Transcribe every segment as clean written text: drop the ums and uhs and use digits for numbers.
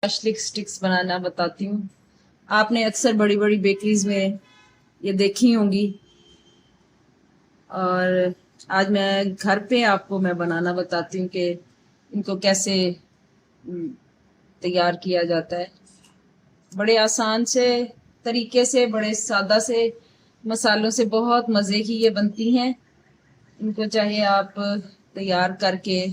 Sticks बनाना बताती हूँ। आपने अक्सर बड़ी बड़ी बेकरीज में ये देखी होंगी और आज मैं घर पे आपको मैं बनाना बताती हूँ कि इनको कैसे तैयार किया जाता है। बड़े आसान से तरीके से, बड़े सादा से मसालों से बहुत मज़े की ये बनती हैं। इनको चाहे आप तैयार करके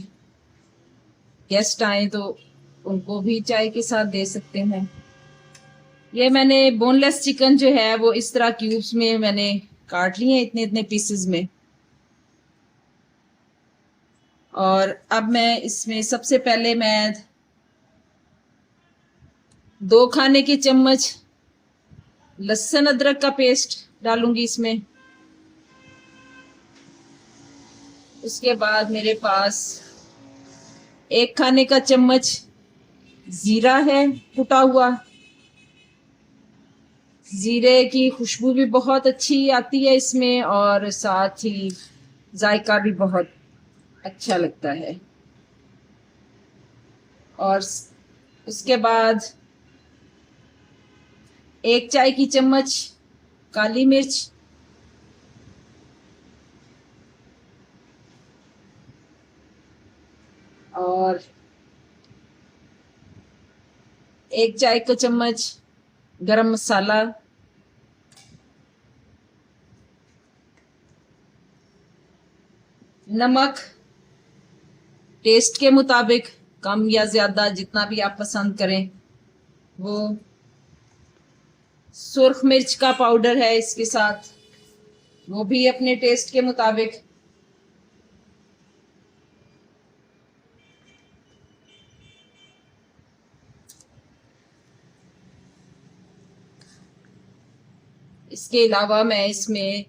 गेस्ट आए तो उनको भी चाय के साथ दे सकते हैं। ये मैंने बोनलेस चिकन जो है वो इस तरह क्यूब्स में मैंने काट लिए हैं, इतने इतने पीसेस में। और अब मैं इसमें सबसे पहले मैं 2 खाने के चम्मच लहसुन अदरक का पेस्ट डालूंगी इसमें। उसके बाद मेरे पास 1 खाने का चम्मच जीरा है कुटा हुआ। जीरे की खुशबू भी बहुत अच्छी आती है इसमें और साथ ही जायका भी बहुत अच्छा लगता है। और उसके बाद 1 चाय की चम्मच काली मिर्च, और 1 चाय का चम्मच गरम मसाला, नमक टेस्ट के मुताबिक, कम या ज्यादा जितना भी आप पसंद करें वो। सुर्ख मिर्च का पाउडर है इसके साथ, वो भी अपने टेस्ट के मुताबिक। इसके अलावा मैं इसमें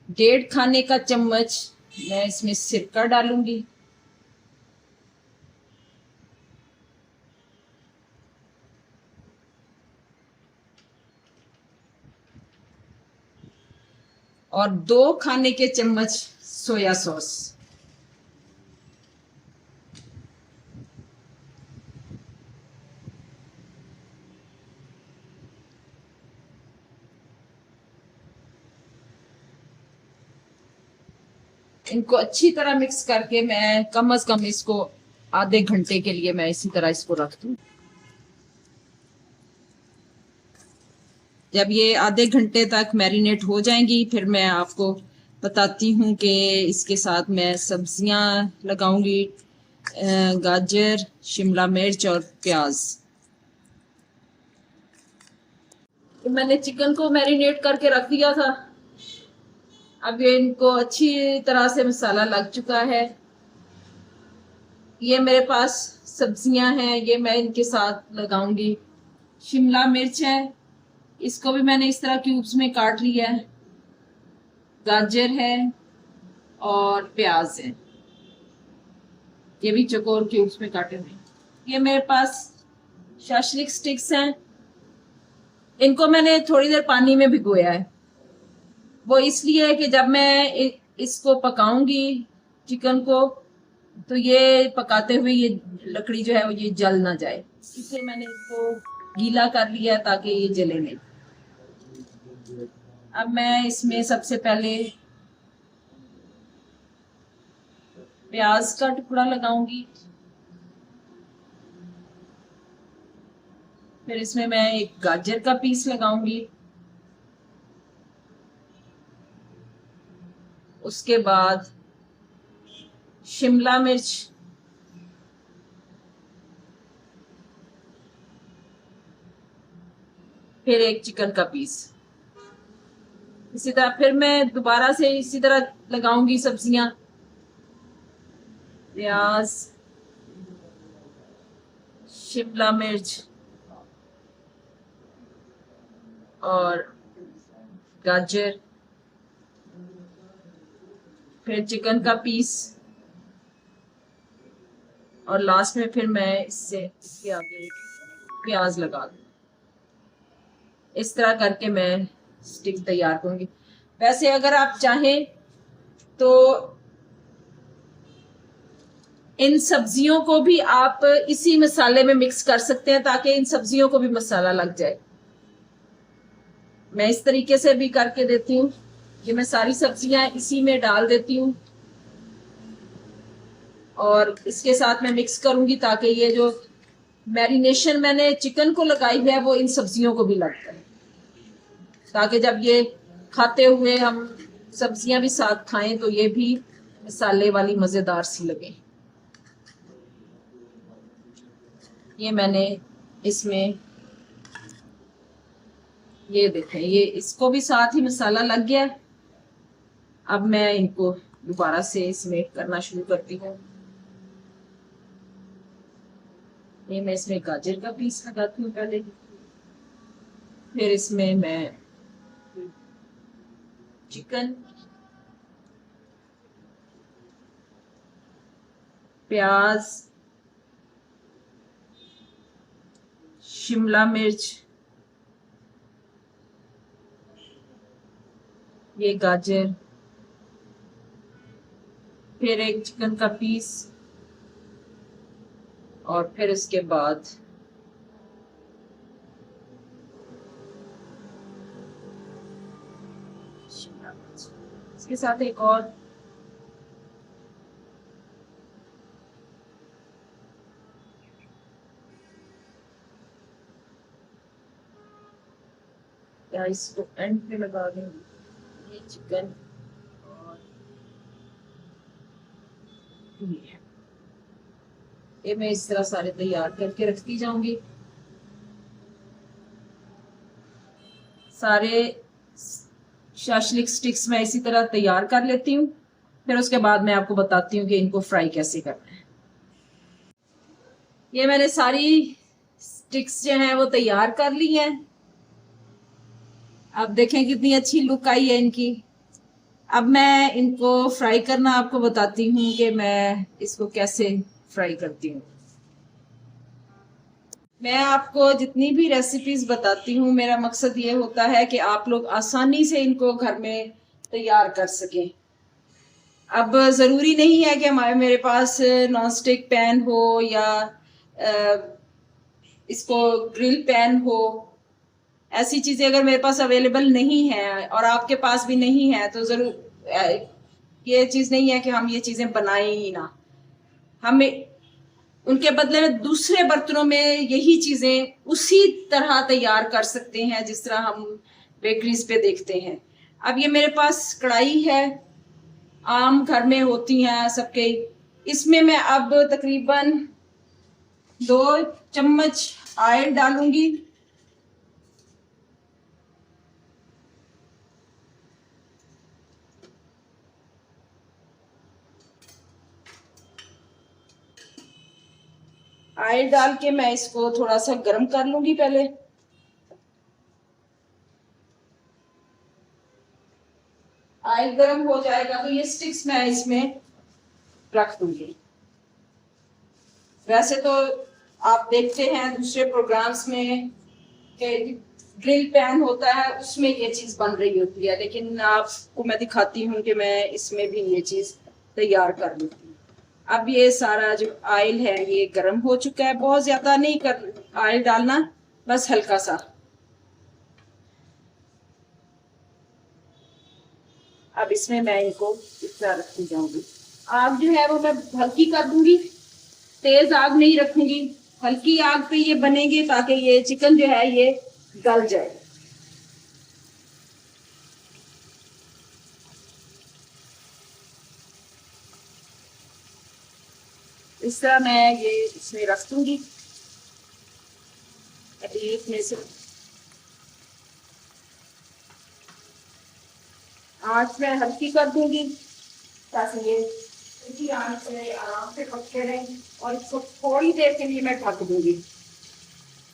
1.5 खाने का चम्मच मैं इसमें सिरका डालूंगी। और 2 खाने के चम्मच सोया सॉस। इनको अच्छी तरह मिक्स करके मैं कम से कम इसको आधे घंटे के लिए मैं इसी तरह इसको रख दूं। जब ये आधे घंटे तक मैरिनेट हो जाएंगी फिर मैं आपको बताती हूँ कि इसके साथ मैं सब्जियां लगाऊंगी। गाजर, शिमला मिर्च और प्याज। तो मैंने चिकन को मैरिनेट करके रख दिया था। अब ये इनको अच्छी तरह से मसाला लग चुका है। ये मेरे पास सब्जियां हैं, ये मैं इनके साथ लगाऊंगी। शिमला मिर्च है, इसको भी मैंने इस तरह क्यूब्स में काट लिया है। गाजर है और प्याज है, ये भी चौकोर क्यूब्स में काटे हुए। ये मेरे पास शाशलिक स्टिक्स हैं, इनको मैंने थोड़ी देर पानी में भिगोया है। वो इसलिए है कि जब मैं इसको पकाऊंगी चिकन को तो ये पकाते हुए ये लकड़ी जो है वो ये जल ना जाए, इसलिए मैंने इसको गीला कर लिया है ताकि ये जले नहीं। अब मैं इसमें सबसे पहले प्याज का टुकड़ा लगाऊंगी। फिर इसमें मैं एक गाजर का पीस लगाऊंगी। उसके बाद शिमला मिर्च, फिर एक चिकन का पीस। इसी तरह फिर मैं दोबारा से इसी तरह लगाऊंगी सब्जियां। प्याज, शिमला मिर्च और गाजर, फिर चिकन का पीस और लास्ट में फिर मैं इसके आगे प्याज लगा दूँ। इस तरह करके मैं स्टिक तैयार करूंगी। वैसे अगर आप चाहें तो इन सब्जियों को भी आप इसी मसाले में मिक्स कर सकते हैं ताकि इन सब्जियों को भी मसाला लग जाए। मैं इस तरीके से भी करके देती हूँ। ये मैं सारी सब्जियां इसी में डाल देती हूँ और इसके साथ मैं मिक्स करूंगी ताकि ये जो मैरिनेशन मैंने चिकन को लगाई है वो इन सब्जियों को भी लग जाए, ताकि जब ये खाते हुए हम सब्जियां भी साथ खाएं तो ये भी मसाले वाली मजेदार सी लगे। ये मैंने इसमें, ये देखें, ये इसको भी साथ ही मसाला लग गया। अब मैं इनको दोबारा से इसमें करना शुरू करती हूँ। ये मैं इसमें गाजर का पीस लगाती हूँ पहले, फिर इसमें मैं चिकन, प्याज, शिमला मिर्च, ये गाजर, फिर एक चिकन का पीस और फिर उसके बाद शिमला मिर्च, इसके साथ एक और या इसको एंड पे लगा देंगे। ये चिकन और ये मैं इस तरह सारे तैयार करके रखती जाऊंगी। सारे शाशलिक स्टिक्स मैं इसी तरह तैयार कर लेती हूँ, फिर उसके बाद मैं आपको बताती हूँ कि इनको फ्राई कैसे करना है। ये मैंने सारी स्टिक्स जो हैं वो तैयार कर ली हैं। अब देखें कितनी अच्छी लुक आई है इनकी। अब मैं इनको फ्राई करना आपको बताती हूँ कि मैं इसको कैसे फ्राई करती हूँ। मैं आपको जितनी भी रेसिपीज बताती हूँ मेरा मकसद ये होता है कि आप लोग आसानी से इनको घर में तैयार कर सकें। अब ज़रूरी नहीं है कि हमारे मेरे पास नॉन स्टिक पैन हो या इसको ग्रिल पैन हो। ऐसी चीज़ें अगर मेरे पास अवेलेबल नहीं है और आपके पास भी नहीं है तो ज़रूर, ये चीज़ नहीं है कि हम ये चीज़ें बनाएं ही ना, हमें उनके बदले में दूसरे बर्तनों में यही चीजें उसी तरह तैयार कर सकते हैं जिस तरह हम बेकरीज पे देखते हैं। अब ये मेरे पास कढ़ाई है, आम घर में होती हैं सबके। इसमें मैं अब तकरीबन 2 चम्मच ऑयल डालूंगी। ऑयल डाल के मैं इसको थोड़ा सा गर्म कर लूंगी पहले। ऑयल गर्म हो जाएगा तो ये स्टिक्स मैं इसमें रख दूंगी। वैसे तो आप देखते हैं दूसरे प्रोग्राम्स में कि ग्रिल पैन होता है उसमें ये चीज बन रही होती है, लेकिन आपको मैं दिखाती हूँ कि मैं इसमें भी ये चीज तैयार कर लेती हूँ। अब ये सारा जो ऑयल है ये गर्म हो चुका है। बहुत ज्यादा नहीं कर ऑयल डालना, बस हल्का सा। अब इसमें मैं इनको इस तरह रखती जाऊंगी। आग जो है वो मैं हल्की कर दूंगी, तेज आग नहीं रखूंगी। हल्की आग पे ये बनेंगे ताकि ये चिकन जो है ये गल जाए। इस तरह मैं ये इसमें रख दूंगी। अभी इसमें से आंच में हल्की कर दूंगी ताकि ये इसी आंच में आराम से पकते रहें। और इसको थोड़ी देर के लिए मैं ढक दूंगी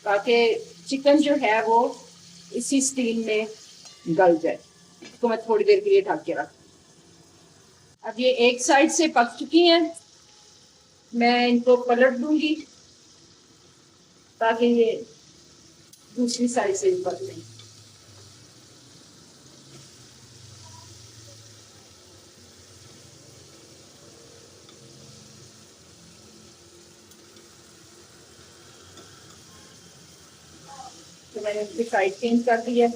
ताकि चिकन जो है वो इसी स्टीम में गल जाए। इसको मैं थोड़ी देर के लिए ढक के रख। अब ये एक साइड से पक चुकी हैं, मैं इनको पलट दूंगी ताकि ये दूसरी साइड से भी पक जाए। मैंने इनकी साइड चेंज कर दी है।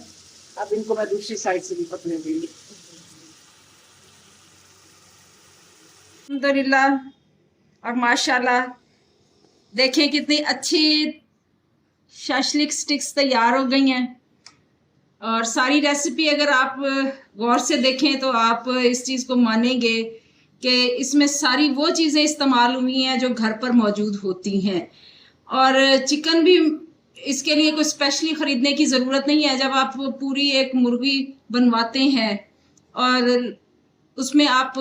अब इनको मैं दूसरी साइड से भी पकने दूंगी। अल्हम्दुलिल्लाह और माशाल्लाह, देखें कितनी अच्छी शाशलिक स्टिक्स तैयार हो गई हैं। और सारी रेसिपी अगर आप गौर से देखें तो आप इस चीज़ को मानेंगे कि इसमें सारी वो चीज़ें इस्तेमाल हुई हैं जो घर पर मौजूद होती हैं। और चिकन भी इसके लिए कोई स्पेशली ख़रीदने की ज़रूरत नहीं है। जब आप पूरी एक मुर्गी बनवाते हैं और उसमें आप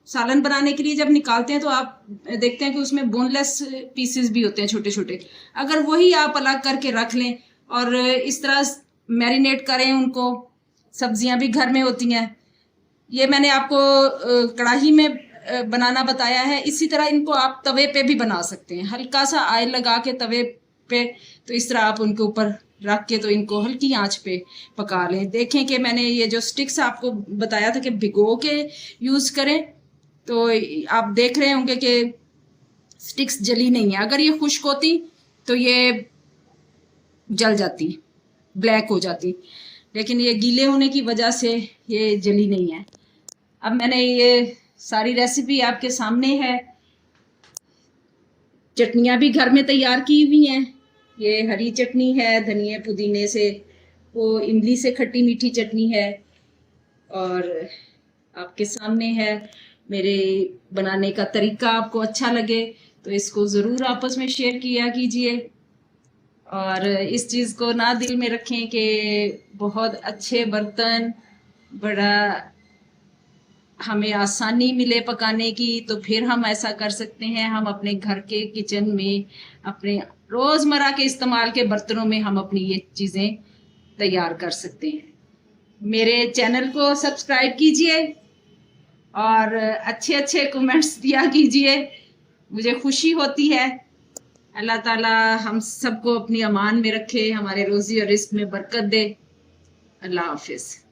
सालन बनाने के लिए जब निकालते हैं तो आप देखते हैं कि उसमें बोनलेस पीसेस भी होते हैं छोटे छोटे। अगर वही आप अलग करके रख लें और इस तरह मैरिनेट करें उनको, सब्जियां भी घर में होती हैं। ये मैंने आपको कढ़ाई में बनाना बताया है। इसी तरह इनको आप तवे पे भी बना सकते हैं। हल्का सा ऑयल लगा के तवे पे, तो इस तरह आप उनके ऊपर रख के तो इनको हल्की आंच पे पका लें। देखें कि मैंने ये जो स्टिक्स आपको बताया था कि भिगो के यूज़ करें, तो आप देख रहे होंगे कि स्टिक्स जली नहीं है। अगर ये खुश्क होती तो ये जल जाती, ब्लैक हो जाती, लेकिन ये गीले होने की वजह से ये जली नहीं है। अब मैंने ये सारी रेसिपी आपके सामने है। चटनियाँ भी घर में तैयार की हुई हैं। ये हरी चटनी है धनिया पुदीने से, वो इमली से खट्टी मीठी चटनी है, और आपके सामने है। मेरे बनाने का तरीका आपको अच्छा लगे तो इसको ज़रूर आपस में शेयर किया कीजिए। और इस चीज़ को ना दिल में रखें कि बहुत अच्छे बर्तन, बड़ा हमें आसानी मिले पकाने की तो फिर हम ऐसा कर सकते हैं। हम अपने घर के किचन में, अपने रोज़मर्रा के इस्तेमाल के बर्तनों में हम अपनी ये चीज़ें तैयार कर सकते हैं। मेरे चैनल को सब्सक्राइब कीजिए और अच्छे अच्छे कमेंट्स दिया कीजिए, मुझे खुशी होती है। अल्लाह ताला हम सबको अपनी अमान में रखे, हमारे रोज़ी और रिस्क में बरकत दे। अल्लाह हाफिज़।